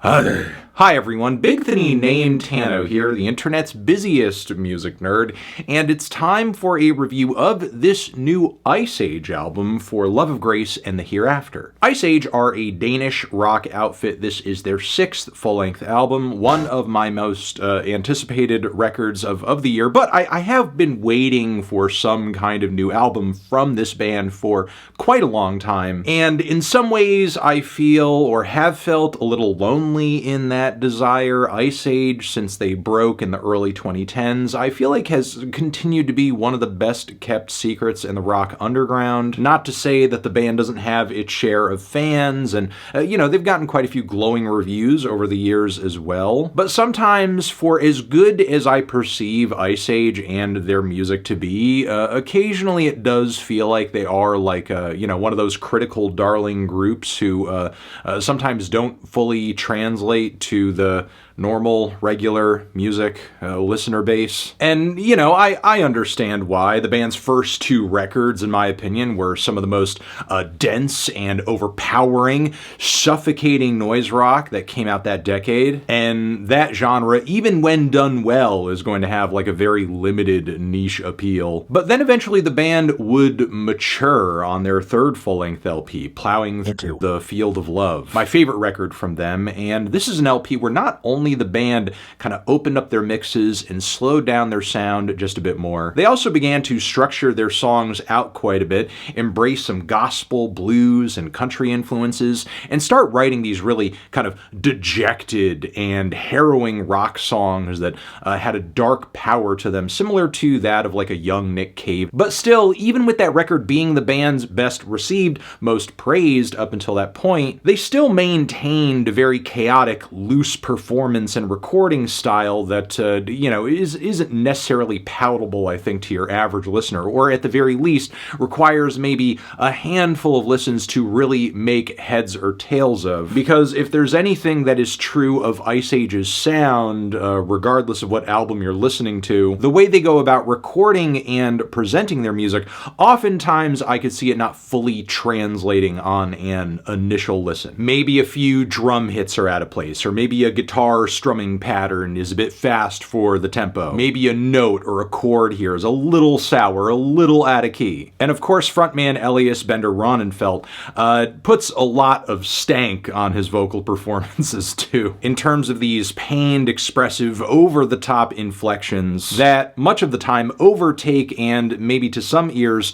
Hi everyone, Big Thinny named Tano here, the internet's busiest music nerd, and it's time for a review of this new Iceage album for Love of Grace and the Hereafter. Iceage are a Danish rock outfit. This is their 6th full-length album, one of my most anticipated records of the year, but I have been waiting for some kind of new album from this band for quite a long time, and in some ways I feel, or have felt, a little lonely in that desire. Iceage, since they broke in the early 2010s, I feel like has continued to be one of the best kept secrets in the rock underground. Not to say that the band doesn't have its share of fans, and they've gotten quite a few glowing reviews over the years as well. But sometimes, for as good as I perceive Iceage and their music to be, occasionally it does feel like they are like one of those critical darling groups who sometimes don't fully translate to the normal, regular music listener base. And, I understand why. The band's first 2 records, in my opinion, were some of the most dense and overpowering, suffocating noise rock that came out that decade. And that genre, even when done well, is going to have like a very limited niche appeal. But then eventually the band would mature on their 3rd full-length LP, Plowing Through the Field of Love. My favorite record from them, and this is an LP where not only the band kind of opened up their mixes and slowed down their sound just a bit more, they also began to structure their songs out quite a bit, embrace some gospel, blues, and country influences, and start writing these really kind of dejected and harrowing rock songs that had a dark power to them, similar to that of like a young Nick Cave. But still, even with that record being the band's best received, most praised up until that point, they still maintained a very chaotic, loose performance and recording style that, isn't necessarily palatable, I think, to your average listener, or at the very least requires maybe a handful of listens to really make heads or tails of. Because if there's anything that is true of Iceage's sound, regardless of what album you're listening to, the way they go about recording and presenting their music, oftentimes I could see it not fully translating on an initial listen. Maybe a few drum hits are out of place, or maybe a guitar strumming pattern is a bit fast for the tempo. Maybe a note or a chord here is a little sour, a little out of key. And of course, frontman Elias Bender Ronenfelt puts a lot of stank on his vocal performances too, in terms of these pained, expressive, over-the-top inflections that much of the time overtake and maybe to some ears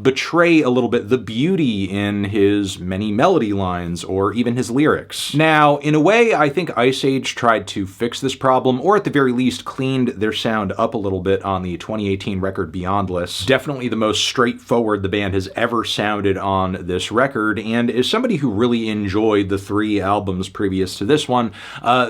betray a little bit the beauty in his many melody lines or even his lyrics. Now, in a way, I think Iceage tried to fix this problem, or at the very least cleaned their sound up a little bit on the 2018 record Beyondless. Definitely the most straightforward the band has ever sounded on this record, and as somebody who really enjoyed the 3 albums previous to this one,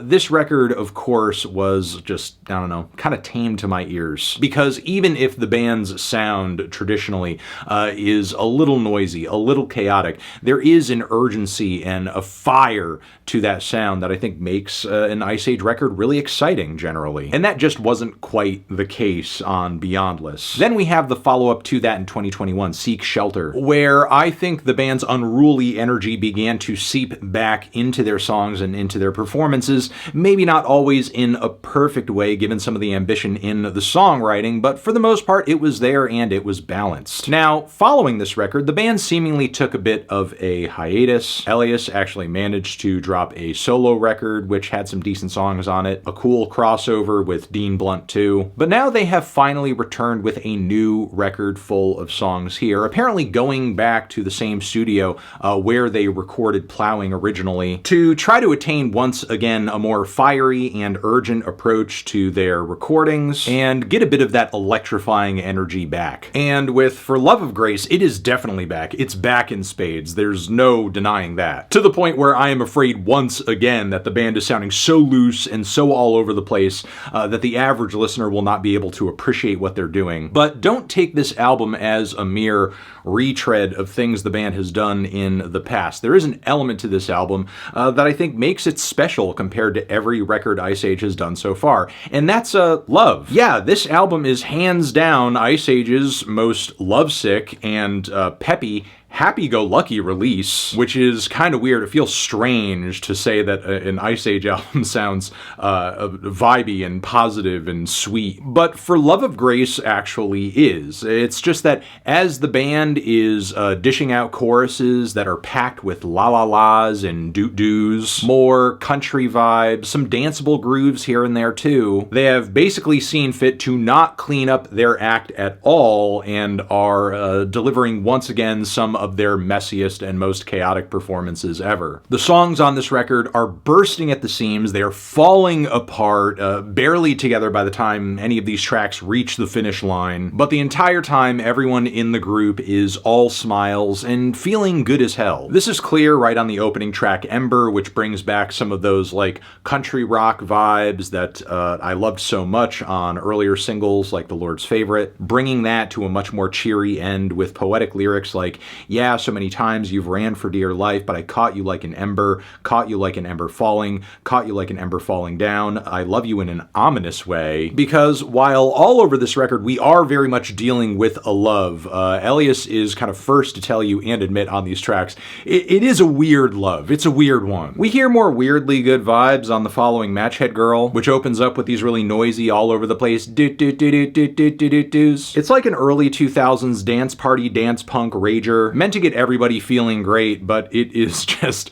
this record, of course, was just, kind of tame to my ears. Because even if the band's sound traditionally is a little noisy, a little chaotic, there is an urgency and a fire to that sound that I think makes an Iceage record really exciting generally. And that just wasn't quite the case on Beyondless. Then we have the follow-up to that in 2021, Seek Shelter, where I think the band's unruly energy began to seep back into their songs and into their performances, maybe not always in a perfect way given some of the ambition in the songwriting, but for the most part it was there and it was balanced. Now, following this record, the band seemingly took a bit of a hiatus. Elias actually managed to drop a solo record which had some decent songs on it, a cool crossover with Dean Blunt too. But now they have finally returned with a new record full of songs here, apparently going back to the same studio where they recorded Plowing originally, to try to attain once again a more fiery and urgent approach to their recordings and get a bit of that electrifying energy back. And with For Love of Grace, it is definitely back. It's back in spades. There's no denying that. To the point where I am afraid once again that the band is sounding so loose and so all over the place that the average listener will not be able to appreciate what they're doing. But don't take this album as a mere retread of things the band has done in the past. There is an element to this album that I think makes it special compared to every record Iceage has done so far, and that's love. Yeah, this album is hands down Iceage's most lovesick and peppy happy-go-lucky release, which is kind of weird. It feels strange to say that an Iceage album sounds vibey and positive and sweet, but For Love of Grace actually is. It's just that as the band is dishing out choruses that are packed with la-la-las and doot-doos, more country vibes, some danceable grooves here and there too, they have basically seen fit to not clean up their act at all and are delivering once again some of their messiest and most chaotic performances ever. The songs on this record are bursting at the seams. They are falling apart, barely together by the time any of these tracks reach the finish line. But the entire time, everyone in the group is all smiles and feeling good as hell. This is clear right on the opening track, Ember, which brings back some of those like country rock vibes that I loved so much on earlier singles like The Lord's Favorite, bringing that to a much more cheery end with poetic lyrics like, yeah, so many times you've ran for dear life, but I caught you like an ember, caught you like an ember falling, caught you like an ember falling down. I love you in an ominous way. Because while all over this record, we are very much dealing with a love. Elias is kind of first to tell you and admit on these tracks, it is a weird love. It's a weird one. We hear more weirdly good vibes on the following Matchhead Girl, which opens up with these really noisy, all over the place doot-doot-doot-doot-doot-doot-doot-doos. It's like an early 2000s dance party, dance punk rager, meant to get everybody feeling great, but it is just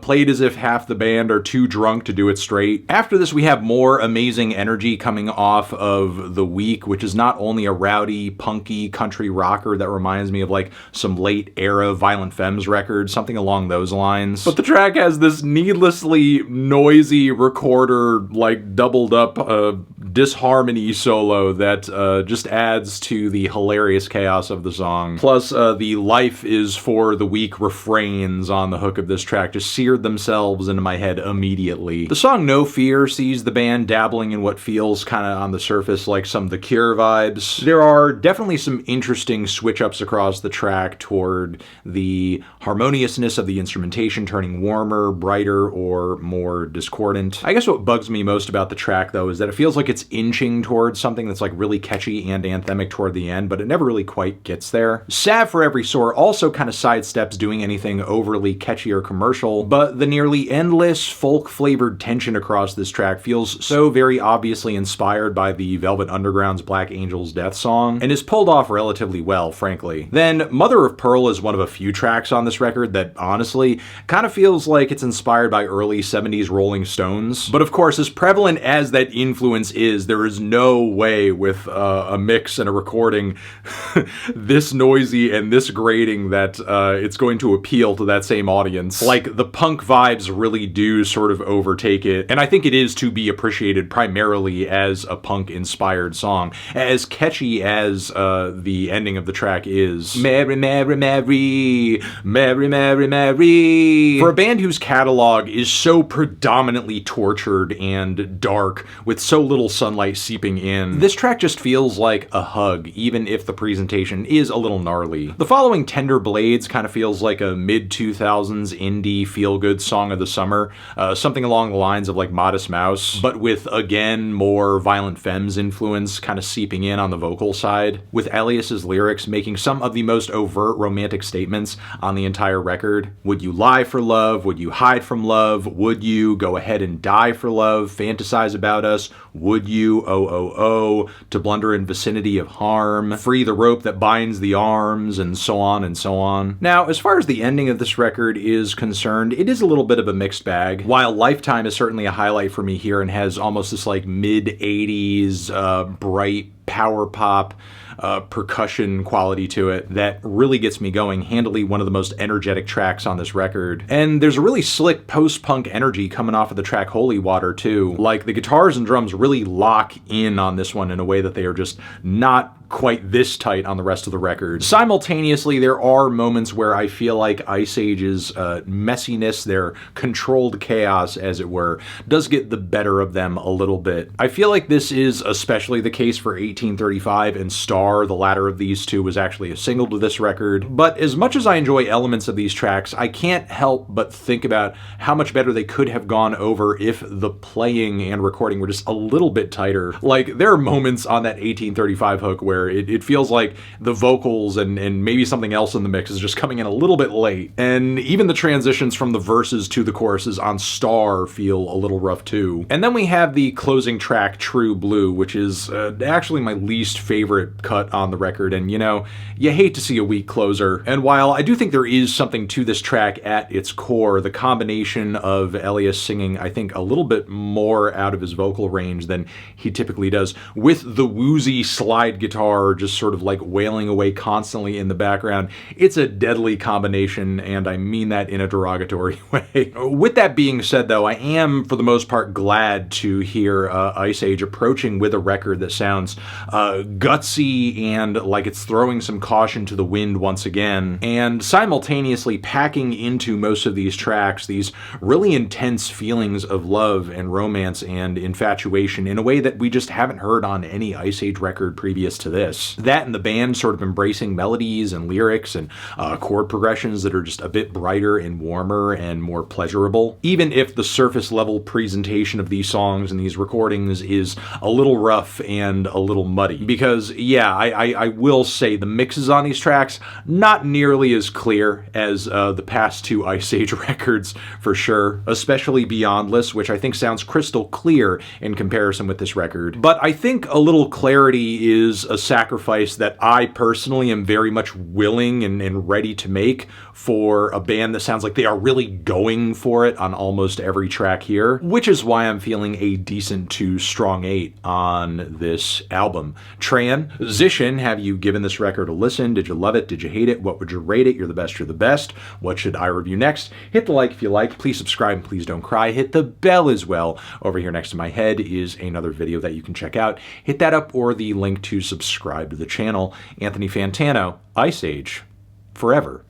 played as if half the band are too drunk to do it straight. After this, we have more amazing energy coming off of The Week, which is not only a rowdy, punky country rocker that reminds me of like some late era Violent Femmes record, something along those lines, but the track has this needlessly noisy recorder, like doubled up disharmony solo that just adds to the hilarious chaos of the song. Plus, the Life is for the Weak refrains on the hook of this track just seared themselves into my head immediately. The song No Fear sees the band dabbling in what feels kind of on the surface like some The Cure vibes. There are definitely some interesting switch-ups across the track toward the harmoniousness of the instrumentation turning warmer, brighter, or more discordant. I guess what bugs me most about the track, though, is that it feels like it's inching towards something that's like really catchy and anthemic toward the end, but it never really quite gets there. Salve for Every Sore also kind of sidesteps doing anything overly catchy or commercial, but the nearly endless folk-flavored tension across this track feels so very obviously inspired by the Velvet Underground's Black Angel's Death song, and is pulled off relatively well, frankly. Then Mother of Pearl is one of a few tracks on this record that honestly kind of feels like it's inspired by early 70s Rolling Stones, but of course, as prevalent as that influence is, there is no way with a mix and a recording this noisy and this grating that it's going to appeal to that same audience. Like, the punk vibes really do sort of overtake it, and I think it is to be appreciated primarily as a punk-inspired song, as catchy as the ending of the track is. Mary, Mary, Mary, Mary, Mary, Mary. For a band whose catalog is so predominantly tortured and dark, with so little sunlight seeping in, this track just feels like a hug, even if the presentation is a little gnarly. The following Tender Blades kind of feels like a mid-2000s indie feel-good song of the summer, something along the lines of like Modest Mouse, but with, again, more Violent Femmes influence kind of seeping in on the vocal side, with Elias's lyrics making some of the most overt romantic statements on the entire record. Would you lie for love? Would you hide from love? Would you go ahead and die for love? Fantasize about us? Would you? Oh, oh, oh. To blunder in vicinity of harm. Free the rope that binds the arms, and so on and so on. Now, as far as the ending of this record is concerned, it is a little bit of a mixed bag. While Lifetime is certainly a highlight for me here and has almost this like mid-80s bright power pop percussion quality to it that really gets me going, handily one of the most energetic tracks on this record. And there's a really slick post-punk energy coming off of the track Holy Water too. Like, the guitars and drums really lock in on this one in a way that they are just not quite this tight on the rest of the record. Simultaneously, there are moments where I feel like Iceage's messiness, their controlled chaos, as it were, does get the better of them a little bit. I feel like this is especially the case for 1835 and Star, Star, the latter of these two, was actually a single to this record. But as much as I enjoy elements of these tracks, I can't help but think about how much better they could have gone over if the playing and recording were just a little bit tighter. Like, there are moments on that 1835 hook where it feels like the vocals and maybe something else in the mix is just coming in a little bit late. And even the transitions from the verses to the choruses on Star feel a little rough too. And then we have the closing track, True Blue, which is actually my least favorite cut on the record. And you know, you hate to see a weak closer. And while I do think there is something to this track at its core, the combination of Elias singing, I think, a little bit more out of his vocal range than he typically does, with the woozy slide guitar just sort of like wailing away constantly in the background, it's a deadly combination, and I mean that in a derogatory way. With that being said, though, I am, for the most part, glad to hear Iceage approaching with a record that sounds gutsy and like it's throwing some caution to the wind once again, and simultaneously packing into most of these tracks these really intense feelings of love and romance and infatuation in a way that we just haven't heard on any Iceage record previous to this. That and the band sort of embracing melodies and lyrics and chord progressions that are just a bit brighter and warmer and more pleasurable, even if the surface level presentation of these songs and these recordings is a little rough and a little muddy. Because yeah, I will say the mixes on these tracks, not nearly as clear as the past two Iceage records for sure, especially Beyondless, which I think sounds crystal clear in comparison with this record. But I think a little clarity is a sacrifice that I personally am very much willing and ready to make for a band that sounds like they are really going for it on almost every track here, which is why I'm feeling a decent to strong 8 on this album. Transition, have you given this record a listen? Did you love it? Did you hate it? What would you rate it? You're the best, you're the best. What should I review next? Hit the like if you like. Please subscribe and please don't cry. Hit the bell as well. Over here next to my head is another video that you can check out. Hit that up or the link to subscribe to the channel. Anthony Fantano, Iceage, forever.